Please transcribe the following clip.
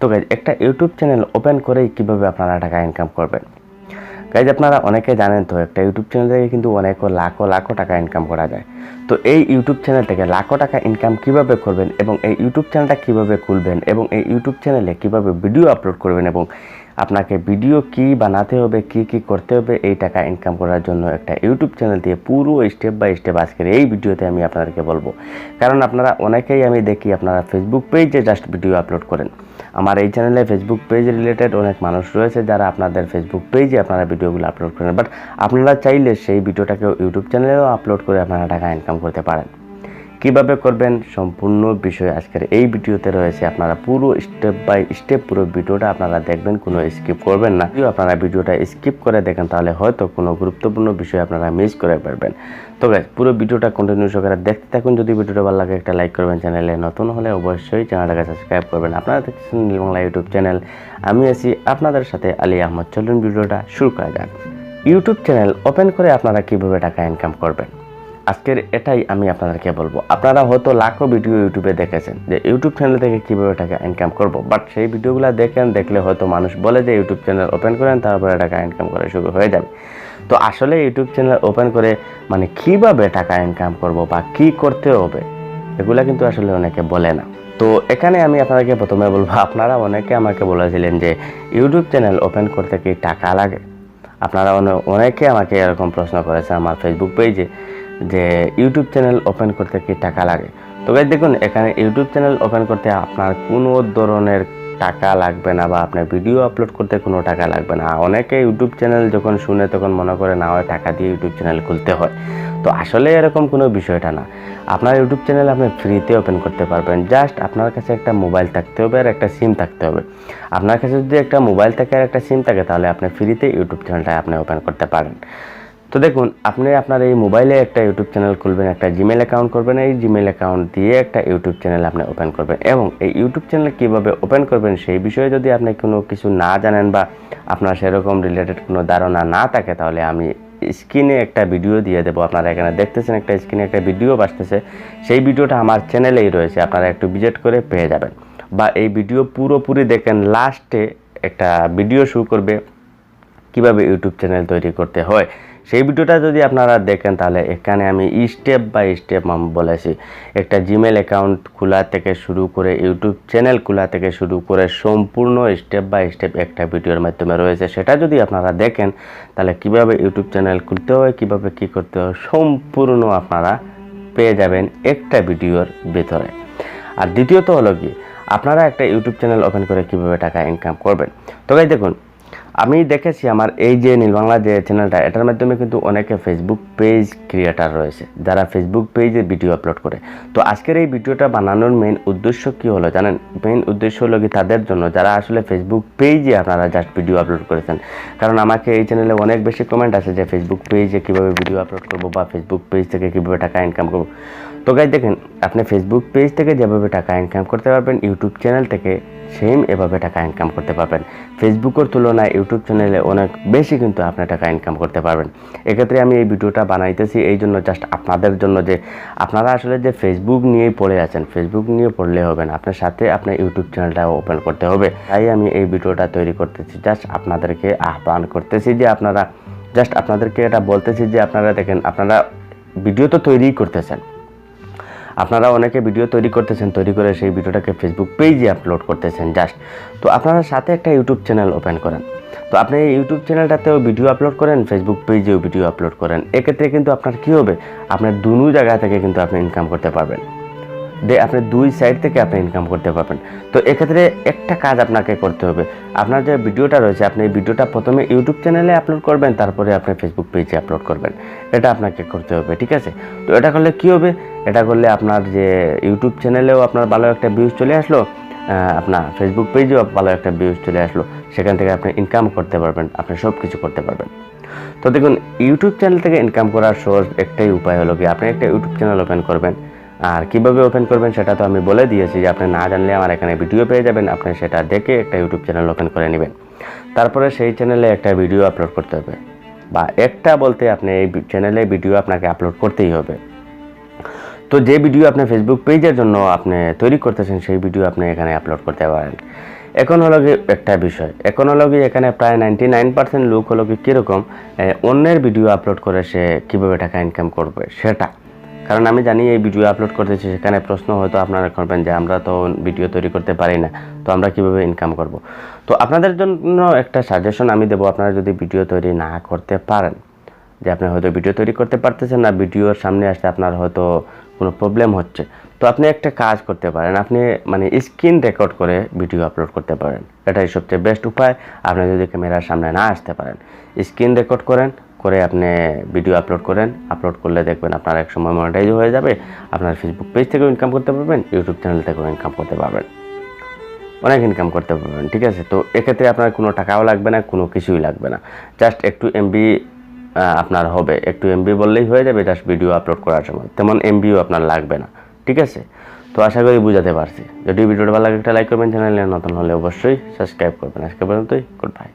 তো গাইজ একটা YouTube channel open করেই কীভাবে আপনারা টাকা ইনকাম করবেন। গাইজ আপনারা অনেকে জানেন তো একটা ইউটিউব চ্যানেল থেকে কিন্তু অনেক লাখো টাকা ইনকাম করা যায়। তো এই ইউটিউব চ্যানেল থেকে লাখো টাকা ইনকাম কিভাবে করবেন এবং এই ইউটিউব চ্যানেলটা কিভাবে খুলবেন এবং এই ইউটিউব চ্যানেলে কিভাবে ভিডিও আপলোড করবেন এবং আপনাকে ভিডিও কি বানাতে হবে কি করতে হবে এই টাকা ইনকাম করার জন্য একটা ইউটিউব চ্যানেল দিয়ে পুরো স্টেপ বাই স্টেপ আজকের এই ভিডিওতে আমি আপনাদেরকে বলবো। কারণ আপনারা অনেকেই আমি দেখি আপনারা ফেসবুক পেজে জাস্ট ভিডিও আপলোড করেন। আমার এই চ্যানেলে ফেসবুক পেজ রিলেটেড অনেক মানুষ রয়েছে যারা আপনাদের ফেসবুক পেজে আপনারা ভিডিওগুলো আপলোড করেন, বাট আপনারা চাইলে সেই ভিডিওটাকে ইউটিউব চ্যানেলেও আপলোড করে আপনারা টাকা ইনকাম করতে পারেন। কিভাবে করবেন সম্পূর্ণ বিষয় আজকের এই ভিডিওতে রয়েছে। আপনারা পুরো স্টেপ বাই স্টেপ পুরো ভিডিওটা আপনারা দেখবেন, কোনো স্কিপ করবেন না। যদি আপনারা ভিডিওটা স্কিপ করে দেখেন তাহলে হয়তো কোনো গুরুত্বপূর্ণ বিষয় আপনারা মিস করে পারবেন। তো গাইস পুরো ভিডিওটা কন্টিনিউ সহকারে দেখতে থাকুন। যদি ভিডিওটা ভালো লাগে একটা লাইক করবেন, চ্যানেলে নতুন হলে অবশ্যই চ্যানেলটাকে সাবস্ক্রাইব করবেন। আপনারা দেখছেন নীল বাংলা ইউটিউব চ্যানেল, আমি আছি আপনাদের সাথে আলী আহমদ। চলুন ভিডিওটা শুরু করা যাক। ইউটিউব চ্যানেল ওপেন করে আপনারা কিভাবে টাকা ইনকাম করবেন আজকের এটাই আমি আপনাদেরকে বলবো। আপনারা হয়তো লাখো ভিডিও ইউটিউবে দেখেছেন যে ইউটিউব চ্যানেল থেকে কীভাবে টাকা ইনকাম করব, বাট সেই ভিডিওগুলো দেখলে হয়তো মানুষ বলে যে ইউটিউব চ্যানেল ওপেন করেন তারপরে টাকা ইনকাম করা শুরু হয়ে যাবে। তো আসলে ইউটিউব চ্যানেল ওপেন করে মানে কীভাবে টাকা ইনকাম করব বা কি করতে হবে এগুলা কিন্তু আসলে অনেকে বলে না। তো এখানে আমি আপনাদেরকে প্রথমে বলবো, আপনারা অনেকে আমাকে বলেছিলেন যে ইউটিউব চ্যানেল ওপেন করতে কি টাকা লাগে। আপনারা অনেকে আমাকে এরকম প্রশ্ন করেছে আমার ফেসবুক পেজে যে ইউটিউব চ্যানেল ওপেন করতে কি টাকা লাগে। তো গাইস দেখুন, এখানে ইউটিউব চ্যানেল ওপেন করতে আপনার কোনো ধরনের টাকা লাগবে না বা আপনার ভিডিও আপলোড করতে কোনো টাকা লাগবে না। অনেকে ইউটিউব চ্যানেল যখন শুনে তখন মনে করে না হয় টাকা দিয়ে ইউটিউব চ্যানেল খুলতে হয়। তো আসলে এরকম কোনো বিষয়টা না। আপনার ইউটিউব চ্যানেল আপনি ফ্রিতে ওপেন করতে পারবেন। জাস্ট আপনার কাছে একটা মোবাইল থাকতে হবে আর একটা সিম থাকতে হবে। আপনার কাছে যদি একটা মোবাইল থাকে আর একটা সিম থাকে তাহলে আপনি ফ্রিতে ইউটিউব চ্যানেলটা আপনি ওপেন করতে পারেন। তো দেখুন, আপনি আপনার এই মোবাইলে একটা ইউটিউব চ্যানেল খুলবেন, একটা জিমেল অ্যাকাউন্ট করবেন, এই জিমেল অ্যাকাউন্ট দিয়ে একটা ইউটিউব চ্যানেল আপনি ওপেন করবেন এবং এই ইউটিউব চ্যানেল কীভাবে ওপেন করবেন সেই বিষয়ে যদি আপনি কোনো কিছু না জানেন বা আপনার সেরকম রিলেটেড কোনো ধারণা না থাকে তাহলে আমি স্ক্রিনে একটা ভিডিও দিয়ে দেবো। আপনারা এখানে দেখতেছেন একটা স্ক্রিনে একটা ভিডিও আসতেছে, সেই ভিডিওটা আমার চ্যানেলেই রয়েছে, আপনারা একটু ভিজিট করে পেয়ে যাবেন। বা এই ভিডিও পুরোপুরি দেখেন, লাস্টে একটা ভিডিও শো করবে কিভাবে ইউটিউব চ্যানেল তৈরি করতে হয়। সেই ভিডিওটা যদি আপনারা দেখেন তাহলে এখানে আমি স্টেপ বাই স্টেপ আমি বলেছি। একটা জিমেল অ্যাকাউন্ট খোলা থেকে শুরু করে ইউটিউব চ্যানেল খোলা থেকে শুরু করে সম্পূর্ণ স্টেপ বাই স্টেপ একটা ভিডিওর মাধ্যমে রয়েছে। সেটা যদি আপনারা দেখেন তাহলে কিভাবে ইউটিউব চ্যানেল খুলতে হয়, কিভাবে কি করতে হয় সম্পূর্ণ আপনারা পেয়ে যাবেন একটা ভিডিওর ভিতরে। আর দ্বিতীয়ত হলো কি, আপনারা একটা ইউটিউব চ্যানেল ওপেন করে কিভাবে টাকা ইনকাম করবেন। তো গাইস দেখুন, আমি দেখেছি আমার এই যে নীল বাংলা যে চ্যানেলটা, এটার মাধ্যমে কিন্তু অনেকে ফেসবুক পেজ ক্রিয়েটার রয়েছে যারা ফেসবুক পেজে ভিডিও আপলোড করে। তো আজকের এই ভিডিওটা বানানোর মেইন উদ্দেশ্য কী হলো জানেন? মেইন উদ্দেশ্য হলো কি তাদের জন্য যারা আসলে ফেসবুক পেজে আপনারা জাস্ট ভিডিও আপলোড করেছেন। কারণ আমাকে এই চ্যানেলে অনেক বেশি কমেন্ট আছে যে ফেসবুক পেজে কীভাবে ভিডিও আপলোড করবো বা ফেসবুক পেজ থেকে কীভাবে টাকা ইনকাম করবো। তো গাইস দেখেন, আপনি ফেসবুক পেজ থেকে যেভাবে টাকা ইনকাম করতে পারবেন ইউটিউব চ্যানেল থেকে সেম এভাবে টাকা ইনকাম করতে পারবেন। ফেসবুকের তুলনায় ইউটিউব চ্যানেলে অনেক বেশি কিন্তু আপনি টাকা ইনকাম করতে পারবেন। এক্ষেত্রে আমি এই ভিডিওটা বানাইতেছি এই জন্য, জাস্ট আপনাদের জন্য, যে আপনারা আসলে যে ফেসবুক নিয়েই পড়ে আছেন, ফেসবুক নিয়ে পড়লে হবে না, আপনার সাথে আপনার ইউটিউব চ্যানেলটাও ওপেন করতে হবে। তাই আমি এই ভিডিওটা তৈরি করতেছি, জাস্ট আপনাদেরকে আহ্বান করতেছি যে আপনারা জাস্ট আপনাদেরকে এটা বলতেছি যে আপনারা দেখেন, আপনারা ভিডিও তো তৈরিই করতেছেন, আপনারা অনেকে ভিডিও তৈরি করতেছেন, তৈরি করে সেই ভিডিওটাকে ফেসবুক পেজে আপলোড করতেছেন জাস্ট। তো আপনারা সাথে একটা ইউটিউব চ্যানেল ওপেন করেন। তো আপনি এই ইউটিউব চ্যানেলটাতেও ভিডিও আপলোড করেন, ফেসবুক পেজেও ভিডিও আপলোড করেন। এক্ষেত্রে কিন্তু আপনার কী হবে, আপনার দুনো জায়গা থেকে কিন্তু আপনি ইনকাম করতে পারবেন। আপনি দুই সাইড থেকে আপনি ইনকাম করতে পারবেন। তো এক্ষেত্রে একটা কাজ আপনাকে করতে হবে, আপনার যে ভিডিওটা রয়েছে আপনি এই ভিডিওটা প্রথমে ইউটিউব চ্যানেলে আপলোড করবেন, তারপরে আপনি ফেসবুক পেজে আপলোড করবেন। এটা আপনাকে করতে হবে, ঠিক আছে? তো এটা করলে কী হবে, এটা করলে আপনার যে ইউটিউব চ্যানেলেও আপনার ভালো একটা ভিউজ চলে আসলো, আপনার ফেসবুক পেজেও ভালো একটা ভিউজ চলে আসলো, সেখান থেকে আপনি ইনকাম করতে পারবেন, আপনি সব কিছু করতে পারবেন। তো দেখুন, ইউটিউব চ্যানেল থেকে ইনকাম করার সহজ একটাই উপায় হলো কি, আপনি একটা ইউটিউব চ্যানেল ওপেন করবেন। আর কীভাবে ওপেন করবেন সেটা তো আমি বলে দিয়েছি, যে আপনি না জানলে আমার এখানে ভিডিও পেয়ে যাবেন, আপনি সেটা দেখে একটা ইউটিউব চ্যানেল ওপেন করে নেবেন। তারপরে সেই চ্যানেলে একটা ভিডিও আপলোড করতে হবে, বা একটা বলতে আপনি এই চ্যানেলে ভিডিও আপনাকে আপলোড করতেই হবে। তো যে ভিডিও আপনি ফেসবুক পেজের জন্য আপনি তৈরি করতেছেন সেই ভিডিও আপনি এখানে আপলোড করতে পারেন। এখন হলো কি একটা বিষয়, এখন হলো কি এখানে প্রায় 99% লোক হলো কি কীরকম অন্যের ভিডিও আপলোড করে সে কীভাবে টাকা ইনকাম করবে সেটা। কারণ আমি জানি এই ভিডিও আপলোড করতেছি, সেখানে প্রশ্ন হয়তো আপনারা করবেন যে আমরা তো ভিডিও তৈরি করতে পারি না, তো আমরা কীভাবে ইনকাম করব। তো আপনাদের জন্য একটা সাজেশন আমি দেবো, আপনারা যদি ভিডিও তৈরি না করতে পারেন, যে আপনি হয়তো ভিডিও তৈরি করতে পারতেছেন না, ভিডিওর সামনে আসতে আপনার হয়তো কোনো প্রবলেম হচ্ছে, তো আপনি একটা কাজ করতে পারেন, আপনি মানে স্ক্রিন রেকর্ড করে ভিডিও আপলোড করতে পারেন। এটাই সবচেয়ে বেস্ট উপায়। আপনি যদি ক্যামেরার সামনে না আসতে পারেন, স্ক্রিন রেকর্ড করে আপনি ভিডিও আপলোড করেন। আপলোড করলে দেখবেন আপনার এক সময় মনিটাইজ হয়ে যাবে, আপনার ফেসবুক পেজ থেকেও ইনকাম করতে পারবেন, ইউটিউব চ্যানেল থেকেও ইনকাম করতে পারবেন, অনেক ইনকাম করতে পারবেন। ঠিক আছে, তো এক্ষেত্রে আপনার কোনো টাকাও লাগবে না, কোনো কিছুই লাগবে না, জাস্ট একটু এমবি আপনার হবে, একটু এমবি বললেই হয়ে যাবে জাস্ট ভিডিও আপলোড করার সময়, তেমন এমবিও আপনার লাগবে না। ঠিক আছে, তো আশা করি বুঝাতে পারছি। যদি ভিডিওটা ভালো লাগে একটা লাইক করবেন, চ্যানেলে নতুন হলে অবশ্যই সাবস্ক্রাইব করবেন। আজকে পর্যন্তই, গুড বাই।